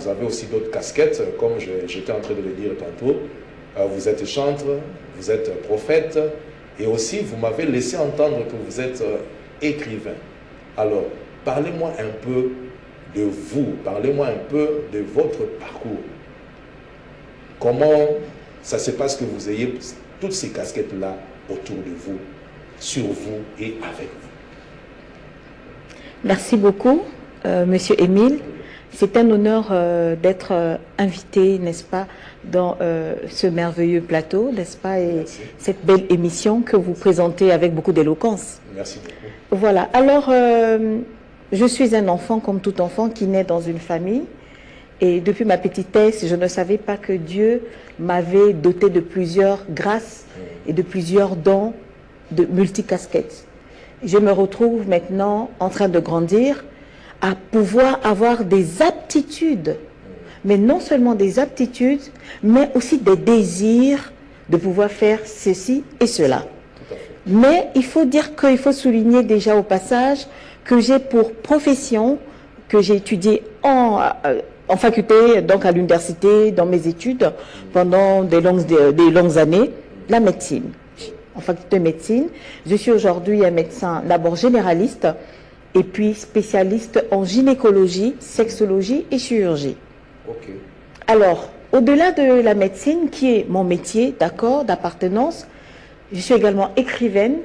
vous avez aussi d'autres casquettes, comme j'étais en train de le dire tantôt. Vous êtes chantre, vous êtes prophète, et aussi vous m'avez laissé entendre que vous êtes écrivain. Alors, parlez-moi un peu de vous, parlez-moi un peu de votre parcours. Comment ça se passe que vous ayez toutes ces casquettes-là autour de vous, sur vous et avec vous? Merci beaucoup, Monsieur Émile. C'est un honneur d'être invité, n'est-ce pas, dans ce merveilleux plateau, n'est-ce pas, et merci. Cette belle émission que vous présentez avec beaucoup d'éloquence. Merci beaucoup. Voilà, alors je suis un enfant comme tout enfant qui naît dans une famille, et depuis ma petitesse, je ne savais pas que Dieu m'avait doté de plusieurs grâces et de plusieurs dons de multicasquettes. Je me retrouve maintenant en train de grandir, à pouvoir avoir des aptitudes, mais non seulement des aptitudes, mais aussi des désirs de pouvoir faire ceci et cela. Mais il faut dire qu'il faut souligner déjà au passage que j'ai pour profession, que j'ai étudié en faculté, donc à l'université, dans mes études, pendant des longues années, la médecine. En faculté de médecine, je suis aujourd'hui un médecin d'abord généraliste, et puis spécialiste en gynécologie, sexologie et chirurgie. Okay. Alors, au-delà de la médecine, qui est mon métier, d'accord, d'appartenance, je suis également écrivaine,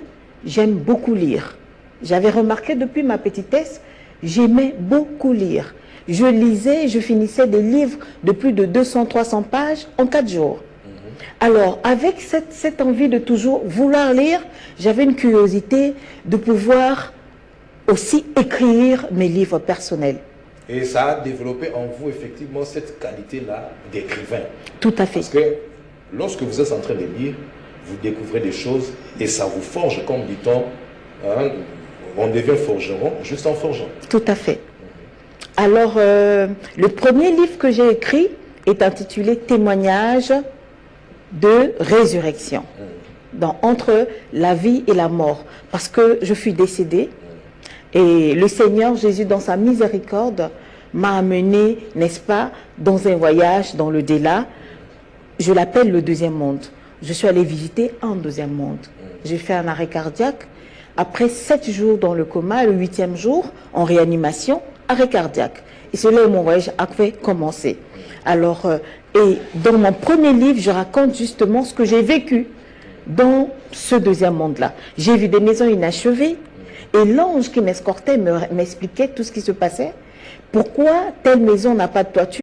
j'aime beaucoup lire. J'avais remarqué depuis ma petitesse, j'aimais beaucoup lire. Je lisais, je finissais des livres de plus de 200-300 pages en 4 jours. Alors, avec cette envie de toujours vouloir lire, j'avais une curiosité de pouvoir aussi écrire mes livres personnels. Et ça a développé en vous effectivement cette qualité-là d'écrivain. Tout à fait. Parce que lorsque vous êtes en train de lire, vous découvrez des choses et ça vous forge, comme dit-on, hein, on devient forgeron juste en forgeant. Tout à fait. Alors, le premier livre que j'ai écrit est intitulé « Témoignage de résurrection », entre la vie et la mort, parce que je suis décédée. Et le Seigneur Jésus, dans sa miséricorde, m'a amené, n'est-ce pas, dans un voyage dans le delà. Je l'appelle le deuxième monde. Je suis allée visiter un deuxième monde. J'ai fait un arrêt cardiaque. Après 7 jours dans le coma, le 8e jour, en réanimation, arrêt cardiaque. Et c'est là où mon voyage a commencé. Alors, et dans mon premier livre, je raconte justement ce que j'ai vécu dans ce deuxième monde-là. J'ai vu des maisons inachevées. Et l'ange qui m'escortait m'expliquait tout ce qui se passait. Pourquoi telle maison n'a pas de toiture?